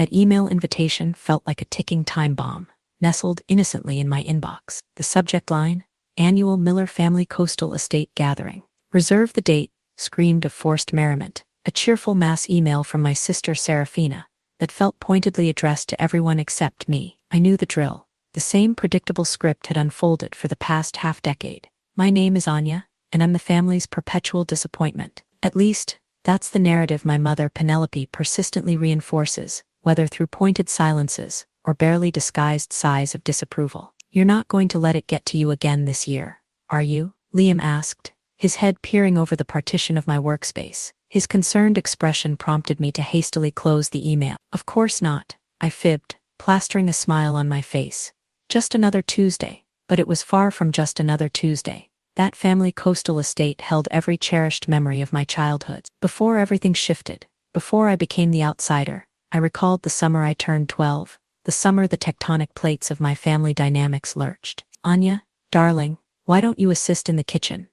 That email invitation felt like a ticking time bomb, nestled innocently in my inbox. The subject line, Annual Miller Family Coastal Estate Gathering. Reserve the date, screamed of forced merriment. A cheerful mass email from my sister Serafina that felt pointedly addressed to everyone except me. I knew the drill. The same predictable script had unfolded for the past half-decade. My name is Anya, and I'm the family's perpetual disappointment. At least, that's the narrative my mother Penelope persistently reinforces, whether through pointed silences or barely disguised sighs of disapproval. You're not going to let it get to you again this year, are you? Liam asked, his head peering over the partition of my workspace. His concerned expression prompted me to hastily close the email. Of course not, I fibbed, plastering a smile on my face. Just another Tuesday. But it was far from just another Tuesday. That family coastal estate held every cherished memory of my childhood. Before everything shifted, before I became the outsider, I recalled the summer I turned 12, the summer the tectonic plates of my family dynamics lurched. Anya, darling, why don't you assist in the kitchen?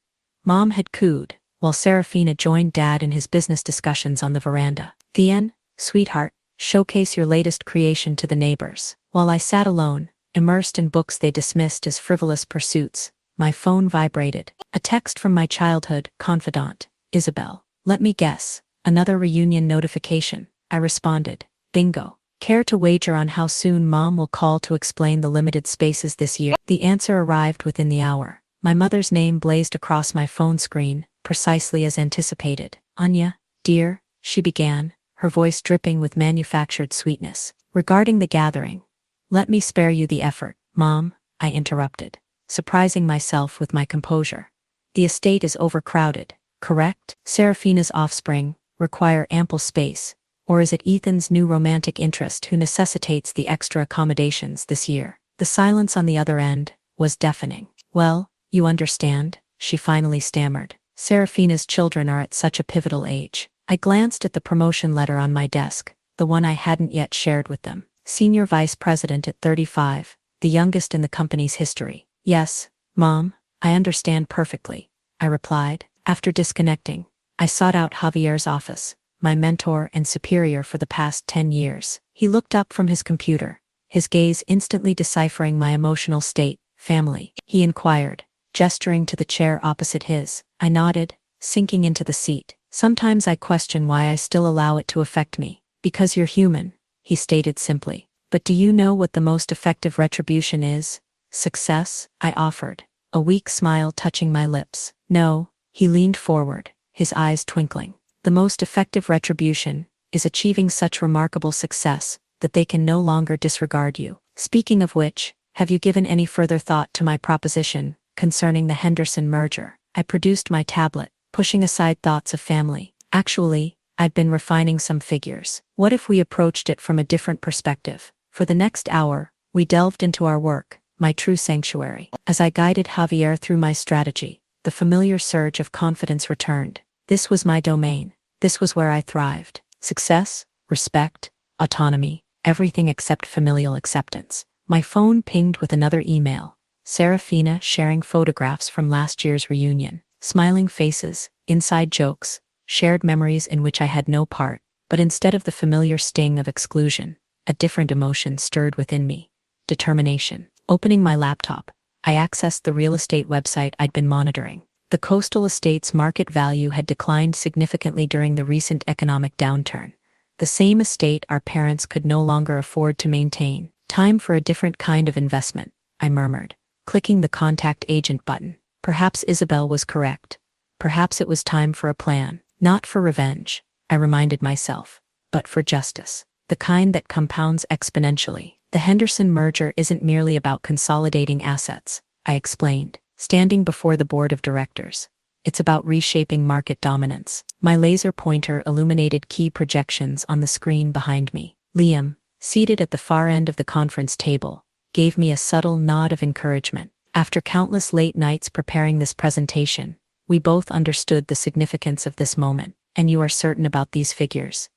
Mom had cooed, while Serafina joined Dad in his business discussions on the veranda. Thien, sweetheart, showcase your latest creation to the neighbors. While I sat alone, immersed in books they dismissed as frivolous pursuits, my phone vibrated. A text from my childhood confidant, Isabel. Let me guess, another reunion notification. I responded, bingo. Care to wager on how soon Mom will call to explain the limited spaces this year? The answer arrived within the hour. My mother's name blazed across my phone screen, precisely as anticipated. Anya, dear, she began, her voice dripping with manufactured sweetness. Regarding the gathering. Let me spare you the effort, Mom, I interrupted, surprising myself with my composure. The estate is overcrowded, correct? Serafina's offspring require ample space, or is it Ethan's new romantic interest who necessitates the extra accommodations this year? The silence on the other end was deafening. Well, you understand, she finally stammered. Serafina's children are at such a pivotal age. I glanced at the promotion letter on my desk, the one I hadn't yet shared with them. Senior Vice President at 35, the youngest in the company's history. Yes, Mom, I understand perfectly, I replied. After disconnecting, I sought out Javier's office, my mentor and superior for the past 10 years. He looked up from his computer, his gaze instantly deciphering my emotional state. Family, he inquired, gesturing to the chair opposite his. I nodded, sinking into the seat. Sometimes I question why I still allow it to affect me. Because you're human, he stated simply. But do you know what the most effective retribution is? Success, I offered, a weak smile touching my lips. No, he leaned forward, his eyes twinkling. The most effective retribution is achieving such remarkable success that they can no longer disregard you. Speaking of which, have you given any further thought to my proposition concerning the Henderson merger? I produced my tablet, pushing aside thoughts of family. Actually, I'd been refining some figures. What if we approached it from a different perspective? For the next hour, we delved into our work, my true sanctuary. As I guided Javier through my strategy, the familiar surge of confidence returned. This was my domain. This was where I thrived. Success, respect, autonomy, everything except familial acceptance. My phone pinged with another email. Serafina sharing photographs from last year's reunion. Smiling faces, inside jokes, shared memories in which I had no part, but instead of the familiar sting of exclusion, a different emotion stirred within me. Determination. Opening my laptop, I accessed the real estate website I'd been monitoring. The coastal estate's market value had declined significantly during the recent economic downturn. The same estate our parents could no longer afford to maintain. Time for a different kind of investment, I murmured, clicking the contact agent button. Perhaps Isabel was correct. Perhaps it was time for a plan. Not for revenge, I reminded myself, but for justice. The kind that compounds exponentially. The Henderson merger isn't merely about consolidating assets, I explained, standing before the board of directors. It's about reshaping market dominance. My laser pointer illuminated key projections on the screen behind me. Liam, seated at the far end of the conference table, gave me a subtle nod of encouragement. After countless late nights preparing this presentation, we both understood the significance of this moment. And you are certain about these figures?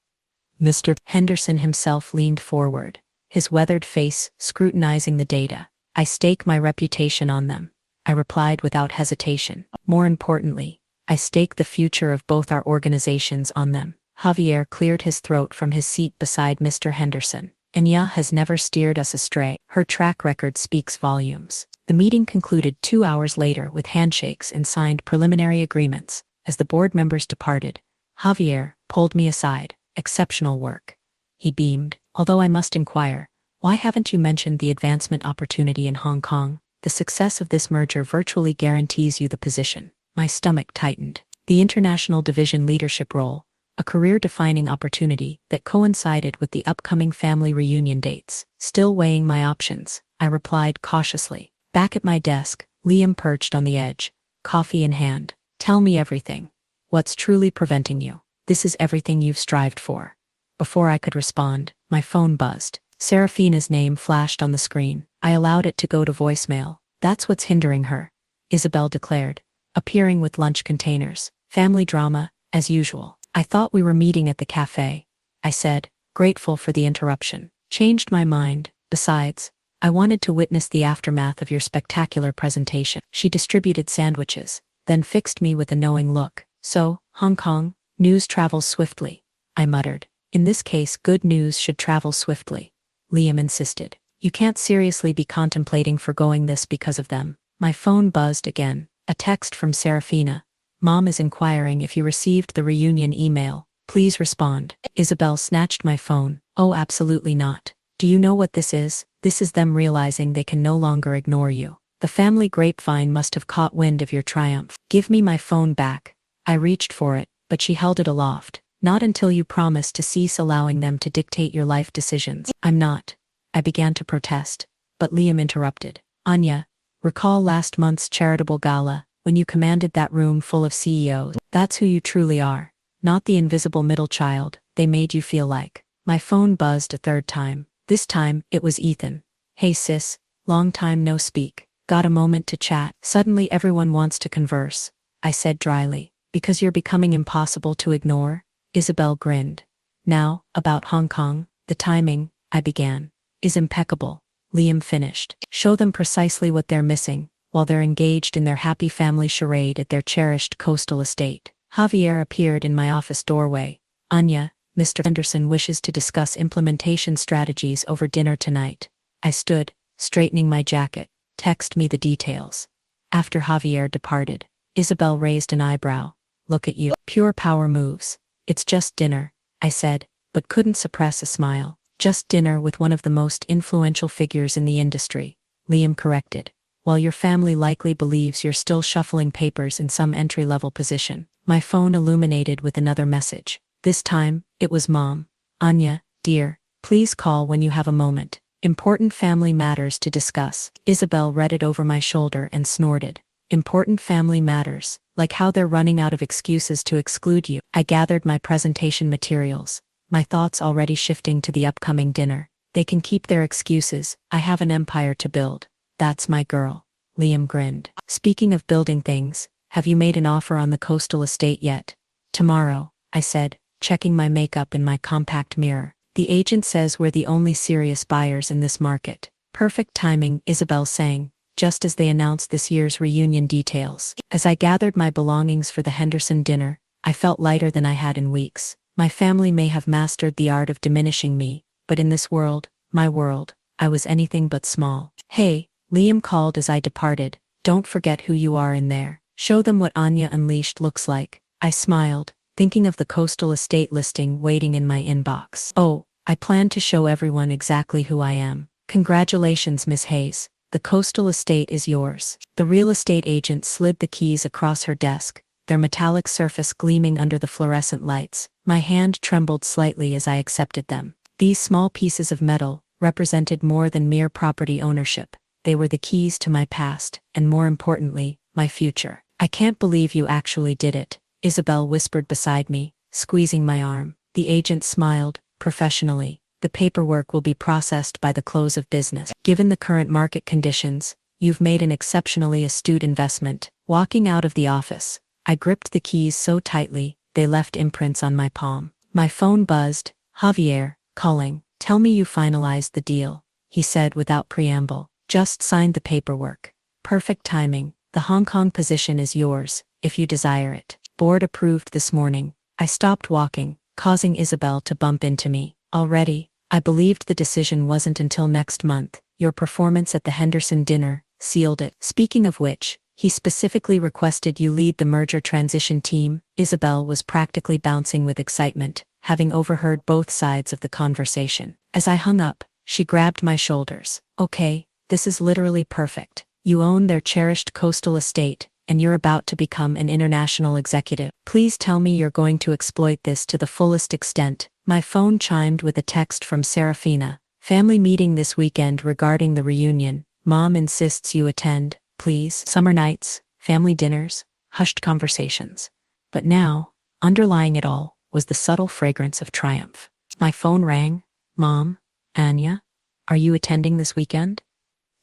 Mr. Henderson himself leaned forward, his weathered face scrutinizing the data. I stake my reputation on them, I replied without hesitation. More importantly, I stake the future of both our organizations on them. Javier cleared his throat from his seat beside Mr. Henderson. Anya has never steered us astray. Her track record speaks volumes. The meeting concluded 2 hours later with handshakes and signed preliminary agreements. As the board members departed, Javier pulled me aside. Exceptional work. He beamed. Although I must inquire, why haven't you mentioned the advancement opportunity in Hong Kong? The success of this merger virtually guarantees you the position. My stomach tightened. The international division leadership role, a career-defining opportunity that coincided with the upcoming family reunion dates. Still weighing my options, I replied cautiously. Back at my desk, Liam perched on the edge, coffee in hand. Tell me everything. What's truly preventing you? This is everything you've strived for. Before I could respond, my phone buzzed. Serafina's name flashed on the screen. I allowed it to go to voicemail. That's what's hindering her, Isabel declared, appearing with lunch containers. Family drama, as usual. I thought we were meeting at the cafe, I said, grateful for the interruption. Changed my mind. Besides, I wanted to witness the aftermath of your spectacular presentation. She distributed sandwiches, then fixed me with a knowing look. So, Hong Kong, news travels swiftly, I muttered. In this case, good news should travel swiftly, Liam insisted. You can't seriously be contemplating forgoing this because of them. My phone buzzed again. A text from Serafina. Mom is inquiring if you received the reunion email. Please respond. Isabel snatched my phone. Oh, absolutely not. Do you know what this is? This is them realizing they can no longer ignore you. The family grapevine must have caught wind of your triumph. Give me my phone back. I reached for it, but she held it aloft. Not until you promise to cease allowing them to dictate your life decisions. I'm not. I began to protest, but Liam interrupted. Anya, recall last month's charitable gala, when you commanded that room full of CEOs. That's who you truly are, not the invisible middle child they made you feel like. My phone buzzed a third time. This time, it was Ethan. Hey sis, long time no speak. Got a moment to chat? Suddenly everyone wants to converse, I said dryly. Because you're becoming impossible to ignore? Isabel grinned. Now, about Hong Kong, the timing, I began, is impeccable, Liam finished. Show them precisely what they're missing, while they're engaged in their happy family charade at their cherished coastal estate. Javier appeared in my office doorway. Anya, Mr. Henderson wishes to discuss implementation strategies over dinner tonight. I stood, straightening my jacket. Text me the details. After Javier departed, Isabel raised an eyebrow. Look at you. Pure power moves. It's just dinner, I said, but couldn't suppress a smile. Just dinner with one of the most influential figures in the industry, Liam corrected. While your family likely believes you're still shuffling papers in some entry-level position. My phone illuminated with another message. This time, it was Mom. Anya, dear, please call when you have a moment. Important family matters to discuss. Isabel read it over my shoulder and snorted. Important family matters, like how they're running out of excuses to exclude you. I gathered my presentation materials, my thoughts already shifting to the upcoming dinner. They can keep their excuses. I have an empire to build. That's my girl. Liam grinned. Speaking of building things, have you made an offer on the coastal estate yet? Tomorrow, I said, checking my makeup in my compact mirror. The agent says we're the only serious buyers in this market. Perfect timing, Isabel sang, just as they announced this year's reunion details. As I gathered my belongings for the Henderson dinner, I felt lighter than I had in weeks. My family may have mastered the art of diminishing me, but in this world, my world, I was anything but small. Hey, Liam called as I departed. Don't forget who you are in there. Show them what Anya Unleashed looks like. I smiled, thinking of the coastal estate listing waiting in my inbox. Oh, I plan to show everyone exactly who I am. Congratulations, Miss Hayes. The coastal estate is yours. The real estate agent slid the keys across her desk, their metallic surface gleaming under the fluorescent lights. My hand trembled slightly as I accepted them. These small pieces of metal represented more than mere property ownership. They were the keys to my past, and more importantly, my future. I can't believe you actually did it, Isabel whispered beside me, squeezing my arm. The agent smiled, professionally. The paperwork will be processed by the close of business. Given the current market conditions, you've made an exceptionally astute investment. Walking out of the office, I gripped the keys so tightly, they left imprints on my palm. My phone buzzed. Javier, calling. Tell me you finalized the deal, he said without preamble. Just signed the paperwork. Perfect timing. The Hong Kong position is yours, if you desire it. Board approved this morning. I stopped walking, causing Isabel to bump into me. Already, I believed the decision wasn't until next month. Your performance at the Henderson dinner sealed it. Speaking of which, he specifically requested you lead the merger transition team. Isabel was practically bouncing with excitement, having overheard both sides of the conversation. As I hung up, she grabbed my shoulders. Okay, this is literally perfect. You own their cherished coastal estate, and you're about to become an international executive. Please tell me you're going to exploit this to the fullest extent. My phone chimed with a text from Serafina. Family meeting this weekend regarding the reunion. Mom insists you attend, please. Summer nights, family dinners, hushed conversations. But now, underlying it all, was the subtle fragrance of triumph. My phone rang. Mom, Anya, are you attending this weekend?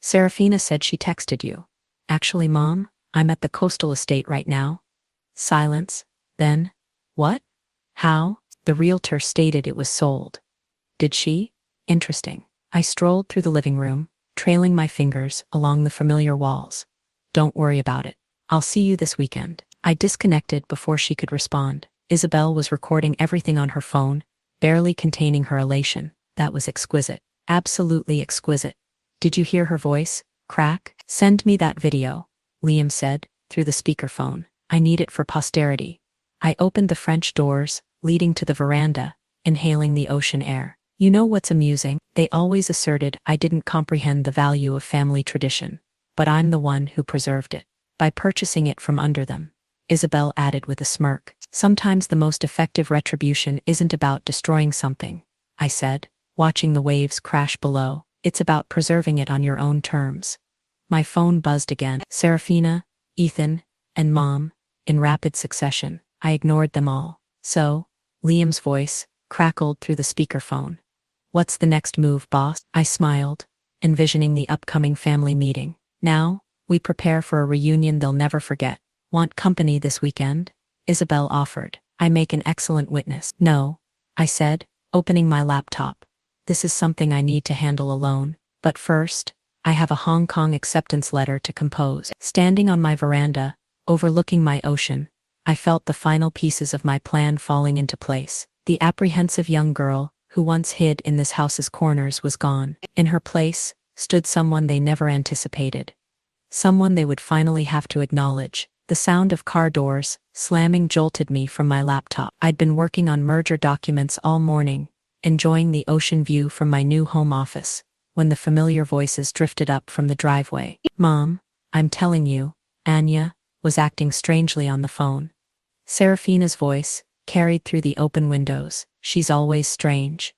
Serafina said she texted you. Actually, Mom, I'm at the coastal estate right now. Silence. Then, what? How? The realtor stated it was sold. Did she? Interesting. I strolled through the living room, trailing my fingers along the familiar walls. Don't worry about it. I'll see you this weekend. I disconnected before she could respond. Isabel was recording everything on her phone, barely containing her elation. That was exquisite. Absolutely exquisite. Did you hear her voice crack? Send me that video, Liam said, through the speakerphone. I need it for posterity. I opened the French doors, leading to the veranda, inhaling the ocean air. You know what's amusing? They always asserted I didn't comprehend the value of family tradition. But I'm the one who preserved it. By purchasing it from under them. Isabel added with a smirk. Sometimes the most effective retribution isn't about destroying something, I said, watching the waves crash below. It's about preserving it on your own terms. My phone buzzed again. Serafina, Ethan, and Mom, in rapid succession. I ignored them all. So, Liam's voice crackled through the speakerphone. What's the next move, boss? I smiled, envisioning the upcoming family meeting. Now, we prepare for a reunion they'll never forget. Want company this weekend? Isabel offered. I make an excellent witness. No, I said, opening my laptop. This is something I need to handle alone. But first, I have a Hong Kong acceptance letter to compose. Standing on my veranda, overlooking my ocean, I felt the final pieces of my plan falling into place. The apprehensive young girl, who once hid in this house's corners, was gone. In her place, stood someone they never anticipated. Someone they would finally have to acknowledge. The sound of car doors slamming jolted me from my laptop. I'd been working on merger documents all morning, enjoying the ocean view from my new home office, when the familiar voices drifted up from the driveway. Mom, I'm telling you, Anya was acting strangely on the phone. Serafina's voice carried through the open windows. She's always strange.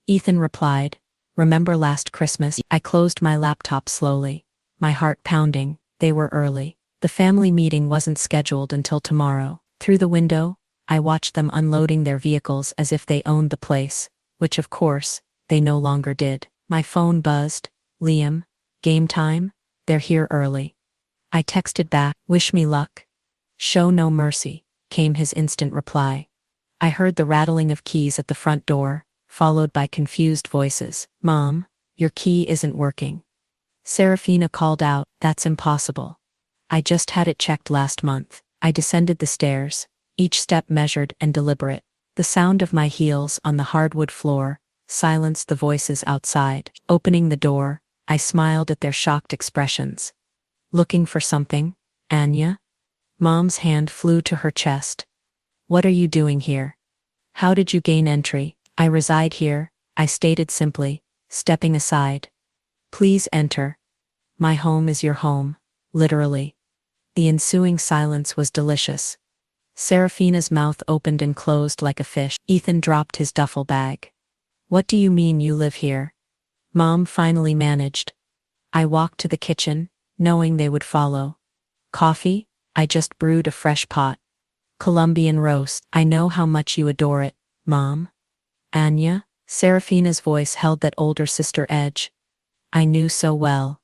Ethan replied, remember last Christmas? I closed my laptop slowly, my heart pounding. They were early. The family meeting wasn't scheduled until tomorrow. Through the window, I watched them unloading their vehicles as if they owned the place, which of course, they no longer did. My phone buzzed. Liam, game time? They're here early. I texted back, wish me luck. Show no mercy, came his instant reply. I heard the rattling of keys at the front door, followed by confused voices. Mom, your key isn't working. Serafina called out, that's impossible. I just had it checked last month. I descended the stairs, each step measured and deliberate. The sound of my heels on the hardwood floor silenced the voices outside. Opening the door, I smiled at their shocked expressions. Looking for something, Anya? Mom's hand flew to her chest. What are you doing here? How did you gain entry? I reside here, I stated simply, stepping aside. Please enter. My home is your home, literally. The ensuing silence was delicious. Serafina's mouth opened and closed like a fish. Ethan dropped his duffel bag. What do you mean you live here? Mom finally managed. I walked to the kitchen, knowing they would follow. Coffee? I just brewed a fresh pot. Colombian roast. I know how much you adore it, Mom. Anya? Serafina's voice held that older sister edge. I knew so well.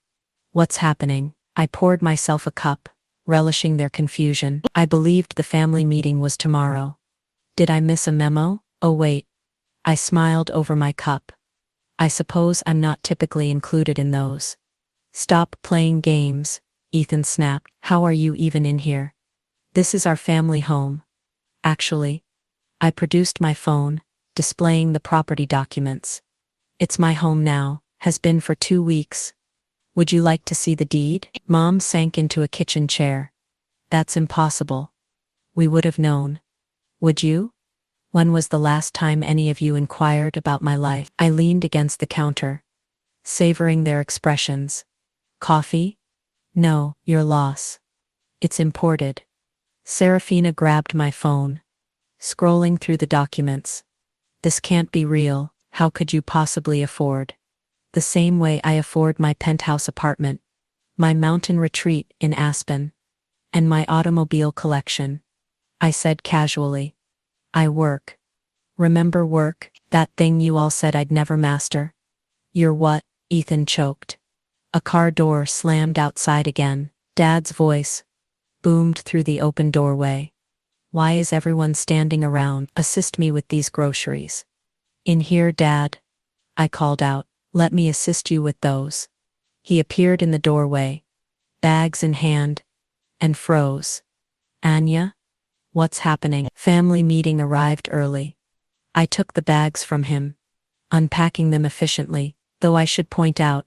What's happening? I poured myself a cup, relishing their confusion. I believed the family meeting was tomorrow. Did I miss a memo? Oh wait. I smiled over my cup. I suppose I'm not typically included in those. Stop playing games, Ethan snapped. How are you even in here? This is our family home. Actually, I produced my phone, displaying the property documents. It's my home now, has been for 2 weeks. Would you like to see the deed? Mom sank into a kitchen chair. That's impossible. We would have known. Would you? When was the last time any of you inquired about my life? I leaned against the counter, savoring their expressions. Coffee? No, your loss. It's imported. Serafina grabbed my phone, scrolling through the documents. This can't be real. How could you possibly afford? The same way I afford my penthouse apartment, my mountain retreat in Aspen, and my automobile collection. I said casually. I work. Remember work, that thing you all said I'd never master? You're what? Ethan choked. A car door slammed outside again. Dad's voice boomed through the open doorway. Why is everyone standing around? Assist me with these groceries. In here, Dad. I called out. Let me assist you with those. He appeared in the doorway, bags in hand, and froze. Anya? What's happening? Family meeting arrived early. I took the bags from him, unpacking them efficiently, though I should point out,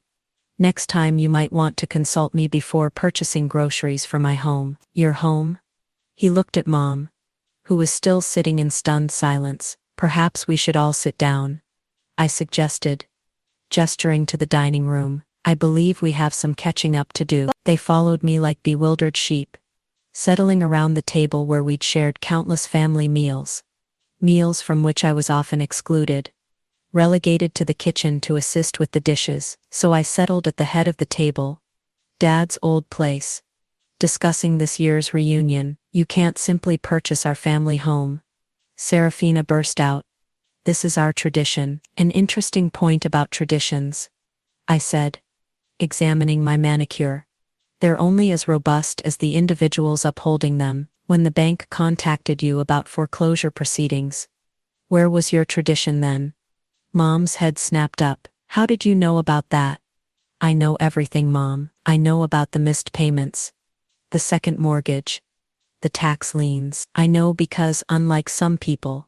next time you might want to consult me before purchasing groceries for my home. Your home? He looked at Mom, who was still sitting in stunned silence. Perhaps we should all sit down, I suggested, gesturing to the dining room. I believe we have some catching up to do. They followed me like bewildered sheep, settling around the table where we'd shared countless family meals from which I was often excluded, relegated to the kitchen to assist with the dishes. So I settled at the head of the table, Dad's old place, discussing this year's reunion. You can't simply purchase our family home, Serafina burst out. This is our tradition. An interesting point about traditions, I said, examining my manicure. They're only as robust as the individuals upholding them. When the bank contacted you about foreclosure proceedings, where was your tradition then? Mom's head snapped up. How did you know about that? I know everything, Mom. I know about the missed payments, the second mortgage, the tax liens. I know because, unlike some people,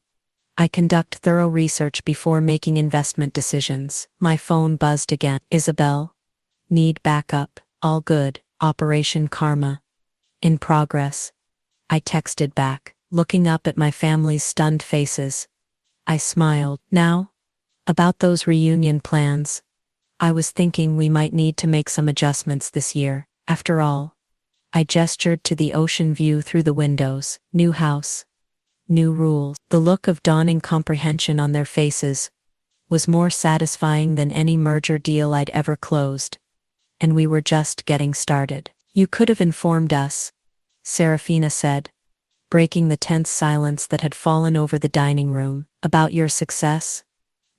I conduct thorough research before making investment decisions. My phone buzzed again. Isabel? Need backup. All good. Operation Karma. In progress. I texted back, looking up at my family's stunned faces. I smiled. Now? About those reunion plans. I was thinking we might need to make some adjustments this year. After all, I gestured to the ocean view through the windows. New house. New rules. The look of dawning comprehension on their faces was more satisfying than any merger deal I'd ever closed. And we were just getting started. You could have informed us, Serafina said, breaking the tense silence that had fallen over the dining room, about your success,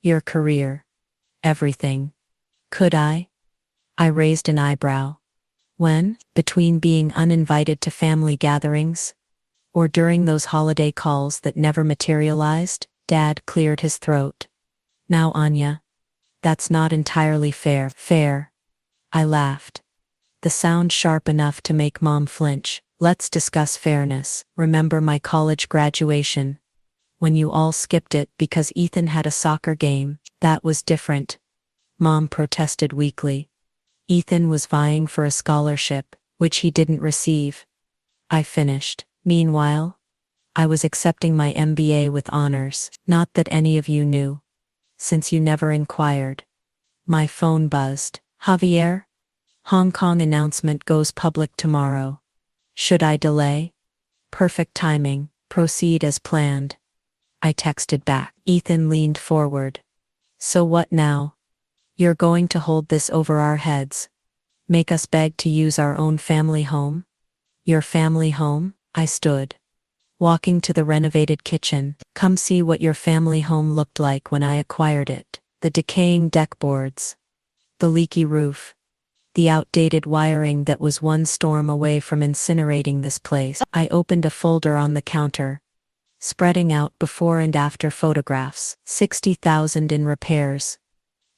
your career, everything. Could I? I raised an eyebrow. When? Between being uninvited to family gatherings, or during those holiday calls that never materialized? Dad cleared his throat. Now, Anya, that's not entirely fair. Fair. I laughed, the sound sharp enough to make Mom flinch. Let's discuss fairness. Remember my college graduation, when you all skipped it because Ethan had a soccer game? That was different, Mom protested weakly. Ethan was vying for a scholarship, which he didn't receive. I finished. Meanwhile, I was accepting my MBA with honors. Not that any of you knew, since you never inquired. My phone buzzed. Javier? Hong Kong announcement goes public tomorrow. Should I delay? Perfect timing. Proceed as planned. I texted back. Ethan leaned forward. So what now? You're going to hold this over our heads? Make us beg to use our own family home? Your family home? I stood, walking to the renovated kitchen. Come see what your family home looked like when I acquired it. The decaying deck boards, the leaky roof, the outdated wiring that was one storm away from incinerating this place. I opened a folder on the counter, spreading out before and after photographs. 60,000 in repairs,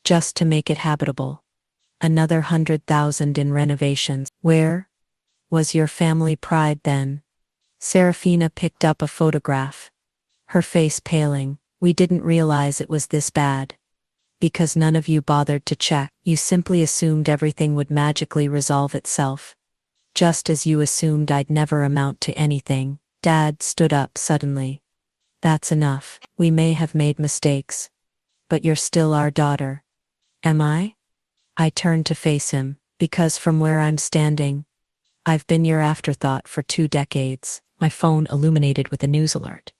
just to make it habitable. Another 100,000 in renovations. Where was your family pride then? Serafina picked up a photograph, her face paling. We didn't realize it was this bad. Because none of you bothered to check. You simply assumed everything would magically resolve itself. Just as you assumed I'd never amount to anything. Dad stood up suddenly. That's enough. We may have made mistakes. But you're still our daughter. Am I? I turned to face him, because from where I'm standing, I've been your afterthought for 2 decades. My phone illuminated with a news alert.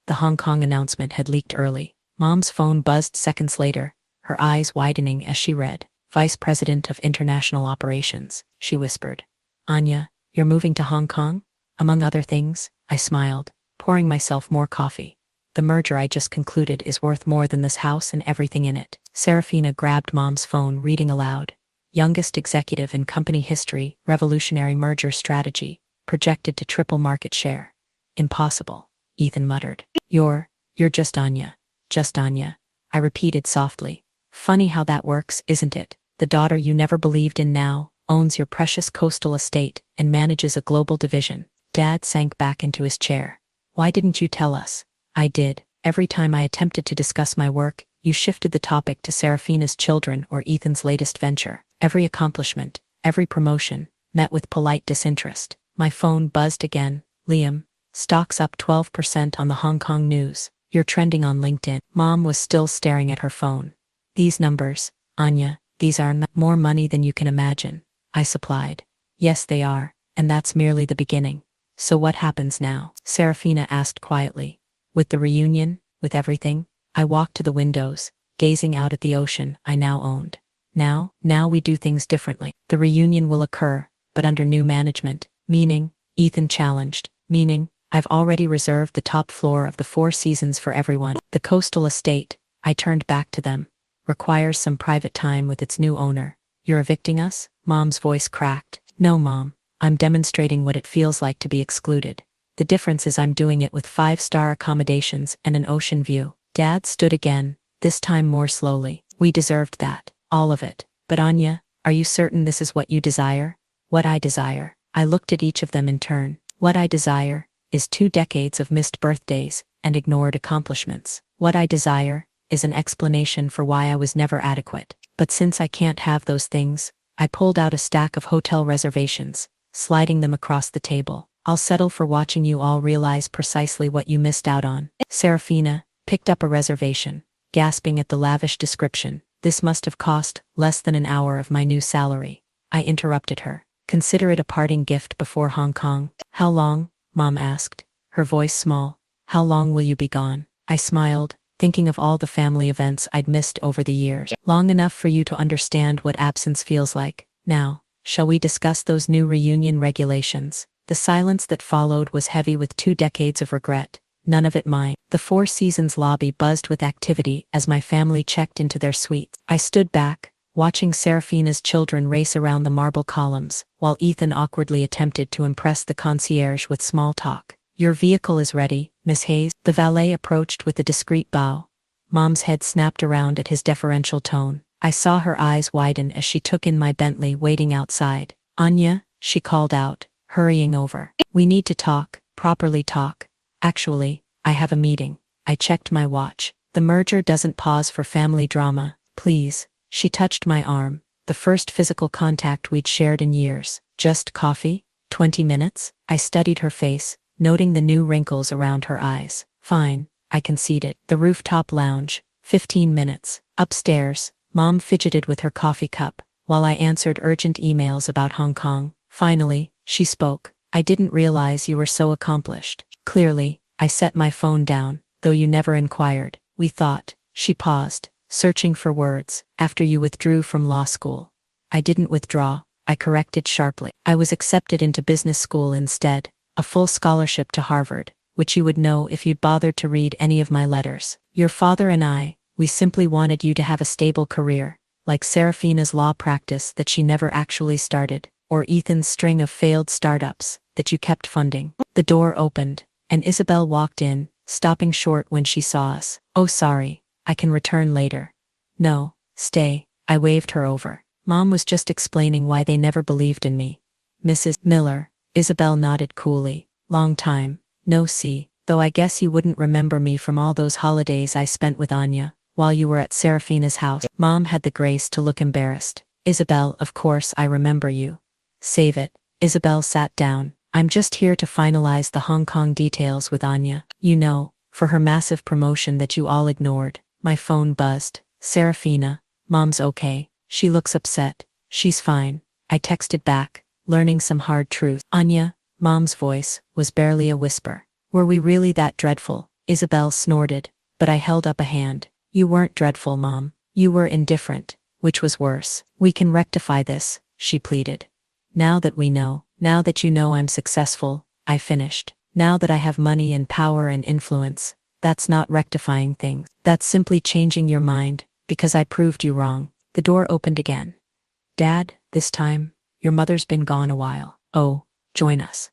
The Hong Kong announcement had leaked early. Mom's phone buzzed seconds later, her eyes widening as she read. Vice President of International Operations, she whispered. Anya, you're moving to Hong Kong? Among other things, I smiled, pouring myself more coffee. The merger I just concluded is worth more than this house and everything in it. Serafina grabbed Mom's phone, reading aloud. Youngest executive in company history, revolutionary merger strategy, projected to triple market share. Impossible, Ethan muttered. You're just Anya. Just Anya. I repeated softly. Funny how that works, isn't it? The daughter you never believed in now owns your precious coastal estate and manages a global division. Dad sank back into his chair. Why didn't you tell us? I did. Every time I attempted to discuss my work, you shifted the topic to Serafina's children or Ethan's latest venture. Every accomplishment, every promotion, met with polite disinterest. My phone buzzed again. Liam, stocks up 12% on the Hong Kong news. You're trending on LinkedIn. Mom was still staring at her phone. These numbers, Anya, these are more money than you can imagine, I supplied. Yes, they are, and that's merely the beginning. So what happens now? Serafina asked quietly. With the reunion, with everything, I walked to the windows, gazing out at the ocean I now owned. Now we do things differently. The reunion will occur, but under new management. Meaning, Ethan challenged. Meaning, I've already reserved the top floor of the Four Seasons for everyone. The coastal estate, I turned back to them, requires some private time with its new owner. You're evicting us? Mom's voice cracked. No, Mom. I'm demonstrating what it feels like to be excluded. The difference is I'm doing it with 5-star accommodations and an ocean view. Dad stood again, this time more slowly. We deserved that. All of it. But Anya, are you certain this is what you desire? What I desire. I looked at each of them in turn. What I desire is 2 decades of missed birthdays and ignored accomplishments. What I desire is an explanation for why I was never adequate. But since I can't have those things, I pulled out a stack of hotel reservations, sliding them across the table. I'll settle for watching you all realize precisely what you missed out on. Serafina picked up a reservation, gasping at the lavish description. This must have cost less than an hour of my new salary. I interrupted her. Consider it a parting gift before Hong Kong. How long? Mom asked, her voice small. How long will you be gone? I smiled, thinking of all the family events I'd missed over the years. Long enough for you to understand what absence feels like. Now, shall we discuss those new reunion regulations? The silence that followed was heavy with 2 decades of regret, none of it mine. The Four Seasons lobby buzzed with activity as my family checked into their suites. I stood back, watching Serafina's children race around the marble columns, while Ethan awkwardly attempted to impress the concierge with small talk. Your vehicle is ready, Miss Hayes. The valet approached with a discreet bow. Mom's head snapped around at his deferential tone. I saw her eyes widen as she took in my Bentley waiting outside. Anya, she called out, hurrying over. We need to talk, properly talk. Actually, I have a meeting. I checked my watch. The merger doesn't pause for family drama. Please. She touched my arm, the first physical contact we'd shared in years. Just coffee? 20 minutes? I studied her face, noting the new wrinkles around her eyes. Fine, I conceded. The rooftop lounge. 15 minutes. Upstairs, Mom fidgeted with her coffee cup, while I answered urgent emails about Hong Kong. Finally, she spoke. I didn't realize you were so accomplished. Clearly, I set my phone down, though you never inquired. We thought. She paused, searching for words. After you withdrew from law school. I didn't withdraw, I corrected sharply. I was accepted into business school instead, a full scholarship to Harvard, which you would know if you'd bothered to read any of my letters. Your father and I, we simply wanted you to have a stable career, like Serafina's law practice that she never actually started, or Ethan's string of failed startups that you kept funding. The door opened, and Isabel walked in, stopping short when she saw us. Oh, sorry, I can return later. No, stay, I waved her over. Mom was just explaining why they never believed in me. Mrs. Miller, Isabel nodded coolly. Long time, no see. The though I guess you wouldn't remember me from all those holidays I spent with Anya, while you were at Serafina's house. Mom had the grace to look embarrassed. Isabel, of course I remember you. Save it. Isabel sat down. I'm just here to finalize the Hong Kong details with Anya. You know, for her massive promotion that you all ignored. My phone buzzed. Serafina, Mom's okay. She looks upset. She's fine. I texted back, learning some hard truth. Anya, Mom's voice, was barely a whisper. Were we really that dreadful? Isabel snorted, but I held up a hand. You weren't dreadful, Mom. You were indifferent, which was worse. We can rectify this, she pleaded. Now that we know, now that you know I'm successful, I finished. Now that I have money and power and influence, that's not rectifying things. That's simply changing your mind, because I proved you wrong. The door opened again. Dad, this time, your mother's been gone a while. Oh, join us.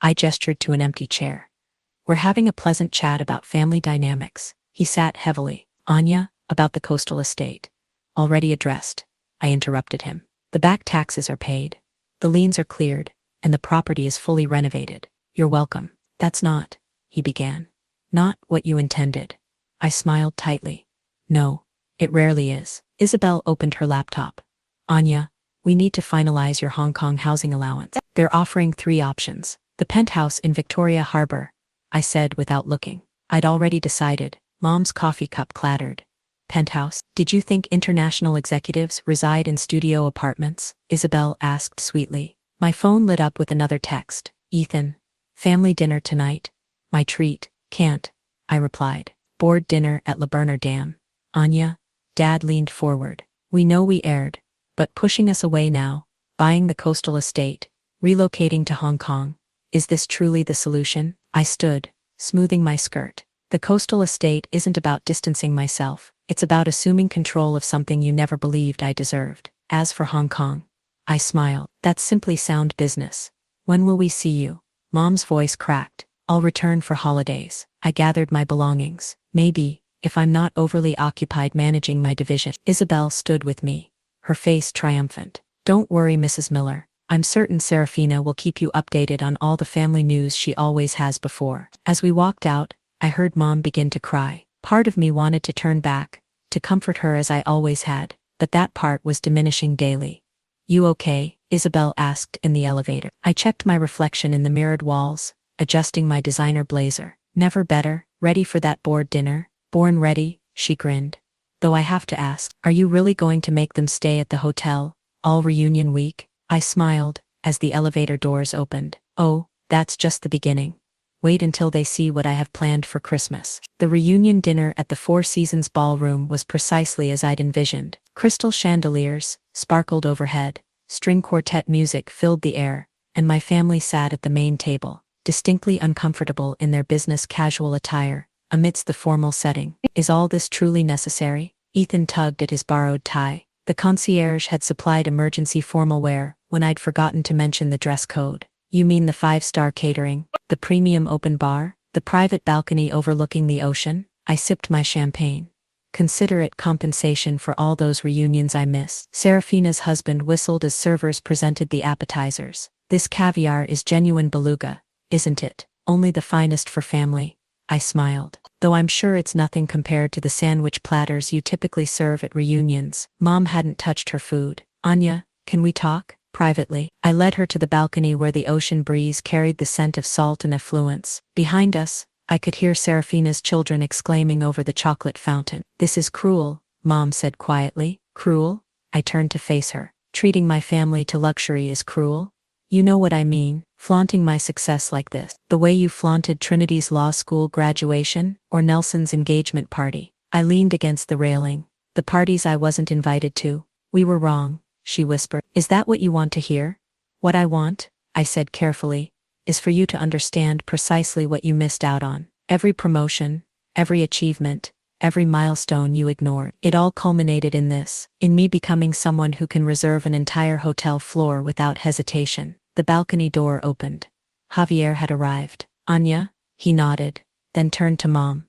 I gestured to an empty chair. We're having a pleasant chat about family dynamics. He sat heavily. Anya, about the coastal estate. Already addressed. I interrupted him. The back taxes are paid. The liens are cleared, and the property is fully renovated. You're welcome. That's not, he began. Not what you intended. I smiled tightly. No, it rarely is. Isabel opened her laptop. Anya, we need to finalize your Hong Kong housing allowance. They're offering 3 options. The penthouse in Victoria Harbor, I said without looking. I'd already decided. Mom's coffee cup clattered. Penthouse? Did you think international executives reside in studio apartments? Isabel asked sweetly. My phone lit up with another text. Ethan, family dinner tonight. My treat. Can't, I replied. Board dinner at Le Bernard Dam. Anya, Dad leaned forward. We know we erred, but pushing us away now, buying the coastal estate, relocating to Hong Kong. Is this truly the solution? I stood, smoothing my skirt. The coastal estate isn't about distancing myself. It's about assuming control of something you never believed I deserved. As for Hong Kong, I smiled. That's simply sound business. When will we see you? Mom's voice cracked. I'll return for holidays. I gathered my belongings. Maybe, if I'm not overly occupied managing my division. Isabel stood with me, her face triumphant. Don't worry, Mrs. Miller. I'm certain Serafina will keep you updated on all the family news she always has before. As we walked out, I heard Mom begin to cry. Part of me wanted to turn back, to comfort her as I always had, but that part was diminishing daily. You okay? Isabel asked in the elevator. I checked my reflection in the mirrored walls, adjusting my designer blazer. Never better, ready for that board dinner? Born ready, she grinned. Though I have to ask, are you really going to make them stay at the hotel, all reunion week? I smiled, as the elevator doors opened. Oh, that's just the beginning. Wait until they see what I have planned for Christmas. The reunion dinner at the Four Seasons Ballroom was precisely as I'd envisioned. Crystal chandeliers sparkled overhead, string quartet music filled the air, and my family sat at the main table, distinctly uncomfortable in their business casual attire, amidst the formal setting. Is all this truly necessary? Ethan tugged at his borrowed tie. The concierge had supplied emergency formal wear when I'd forgotten to mention the dress code. You mean the 5-star catering, the premium open bar, the private balcony overlooking the ocean? I sipped my champagne. Consider it compensation for all those reunions I miss. Serafina's husband whistled as servers presented the appetizers. This caviar is genuine beluga, isn't it? Only the finest for family. I smiled. Though I'm sure it's nothing compared to the sandwich platters you typically serve at reunions. Mom hadn't touched her food. Anya, can we talk? Privately, I led her to the balcony where the ocean breeze carried the scent of salt and effluence. Behind us, I could hear Serafina's children exclaiming over the chocolate fountain. This is cruel, Mom said quietly. Cruel? I turned to face her. Treating my family to luxury is cruel? You know what I mean, flaunting my success like this. The way you flaunted Trinity's law school graduation, or Nelson's engagement party. I leaned against the railing. The parties I wasn't invited to. We were wrong, she whispered. Is that what you want to hear? What I want, I said carefully, is for you to understand precisely what you missed out on. Every promotion, every achievement, every milestone you ignored. It all culminated in this, in me becoming someone who can reserve an entire hotel floor without hesitation. The balcony door opened. Javier had arrived. Anya, he nodded, then turned to Mom.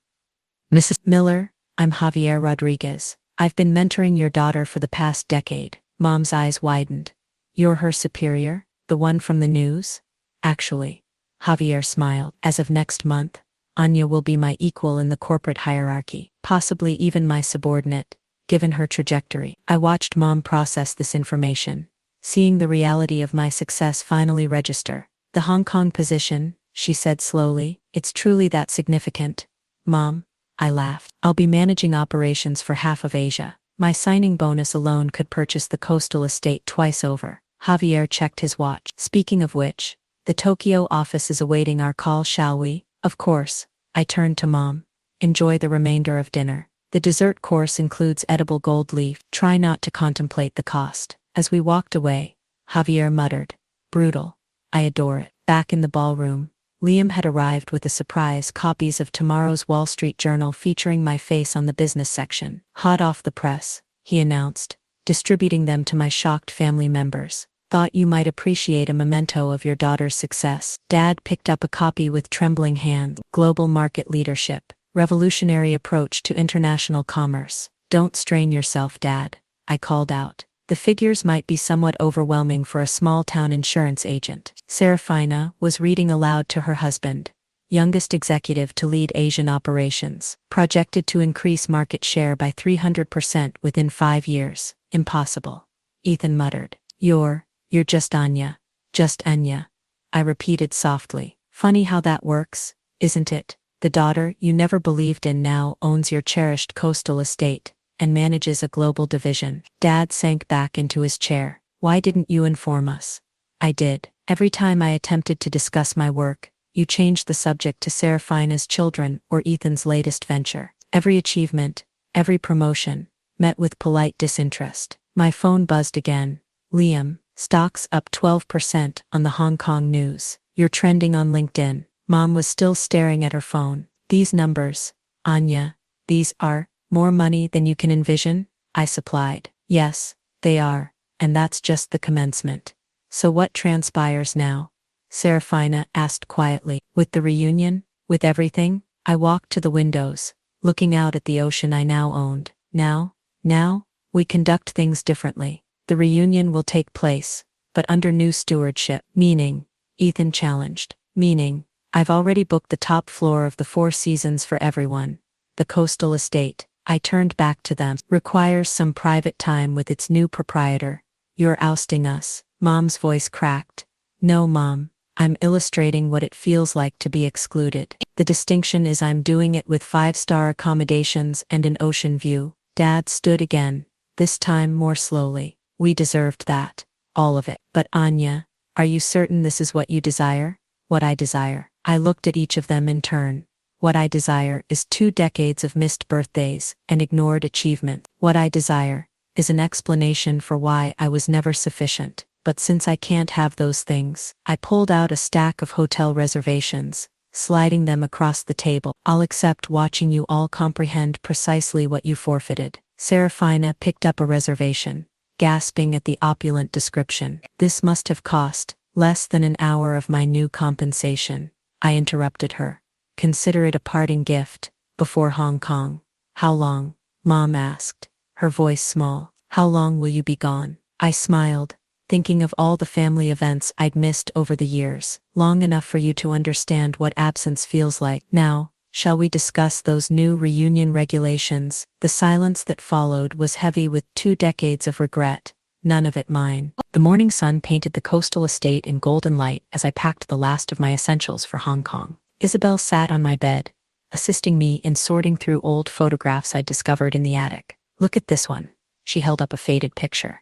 Mrs. Miller, I'm Javier Rodriguez. I've been mentoring your daughter for the past decade. Mom's eyes widened. You're her superior, the one from the news? Actually, Javier smiled. As of next month, Anya will be my equal in the corporate hierarchy, possibly even my subordinate, given her trajectory. I watched Mom process this information, seeing the reality of my success finally register. The Hong Kong position, she said slowly, it's truly that significant. Mom, I laughed. I'll be managing operations for half of Asia. My signing bonus alone could purchase the coastal estate twice over. Javier checked his watch. Speaking of which, the Tokyo office is awaiting our call, shall we? Of course. I turned to Mom. Enjoy the remainder of dinner. The dessert course includes edible gold leaf. Try not to contemplate the cost. As we walked away, Javier muttered, brutal. I adore it. Back in the ballroom, Liam had arrived with a surprise: copies of tomorrow's Wall Street Journal featuring my face on the business section. Hot off the press, he announced, distributing them to my shocked family members. Thought you might appreciate a memento of your daughter's success. Dad picked up a copy with trembling hand. Global market leadership, revolutionary approach to international commerce. Don't strain yourself, Dad, I called out. The figures might be somewhat overwhelming for a small-town insurance agent. Serafina was reading aloud to her husband, youngest executive to lead Asian operations, projected to increase market share by 300% within 5 years. Impossible. Ethan muttered. You're just Anya. Just Anya. I repeated softly. Funny how that works, isn't it? The daughter you never believed in now owns your cherished coastal estate and manages a global division. Dad sank back into his chair. Why didn't you inform us? I did. Every time I attempted to discuss my work, you changed the subject to Serafina's children or Ethan's latest venture. Every achievement, every promotion, met with polite disinterest. My phone buzzed again. Liam, stocks up 12% on the Hong Kong news. You're trending on LinkedIn. Mom was still staring at her phone. These numbers, Anya, these are more money than you can envision? I supplied. Yes, they are, and that's just the commencement. So what transpires now? Serafina asked quietly. With the reunion? With everything? I walked to the windows, looking out at the ocean I now owned. Now, we conduct things differently. The reunion will take place, but under new stewardship. Meaning, Ethan challenged. Meaning, I've already booked the top floor of the Four Seasons for everyone. The coastal estate, I turned back to them, requires some private time with its new proprietor. You're ousting us. Mom's voice cracked. No, Mom, I'm illustrating what it feels like to be excluded. The distinction is I'm doing it with 5-star accommodations and an ocean view. Dad stood again, this time more slowly. We deserved that. All of it. But Anya, are you certain this is what you desire? What I desire. I looked at each of them in turn. What I desire is 2 decades of missed birthdays and ignored achievement. What I desire is an explanation for why I was never sufficient. But since I can't have those things, I pulled out a stack of hotel reservations, sliding them across the table. I'll accept watching you all comprehend precisely what you forfeited. Serafina picked up a reservation, gasping at the opulent description. This must have cost less than an hour of my new compensation. I interrupted her. Consider it a parting gift, before Hong Kong. How long? Mom asked, her voice small. How long will you be gone? I smiled, thinking of all the family events I'd missed over the years. Long enough for you to understand what absence feels like. Now, shall we discuss those new reunion regulations? The silence that followed was heavy with 2 decades of regret, none of it mine. The morning sun painted the coastal estate in golden light as I packed the last of my essentials for Hong Kong. Isabel sat on my bed, assisting me in sorting through old photographs I'd discovered in the attic. Look at this one. She held up a faded picture.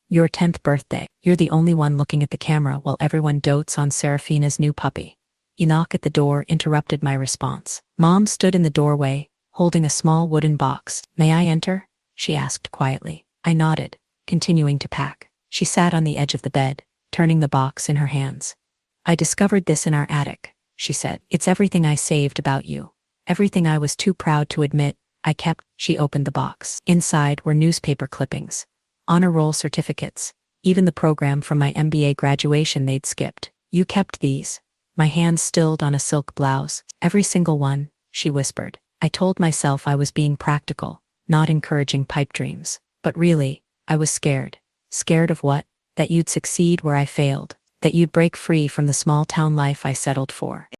Your 10th birthday. You're the only one looking at the camera while everyone dotes on Serafina's new puppy. A knock at the door interrupted my response. Mom stood in the doorway, holding a small wooden box. May I enter? She asked quietly. I nodded, continuing to pack. She sat on the edge of the bed, turning the box in her hands. I discovered this in our attic, she said. It's everything I saved about you. Everything I was too proud to admit I kept. She opened the box. Inside were newspaper clippings, honor roll certificates, even the program from my MBA graduation they'd skipped. You kept these. My hands stilled on a silk blouse. Every single one, she whispered. I told myself I was being practical, not encouraging pipe dreams. But really, I was scared. Scared of what? That you'd succeed where I failed. That you'd break free from the small town life I settled for.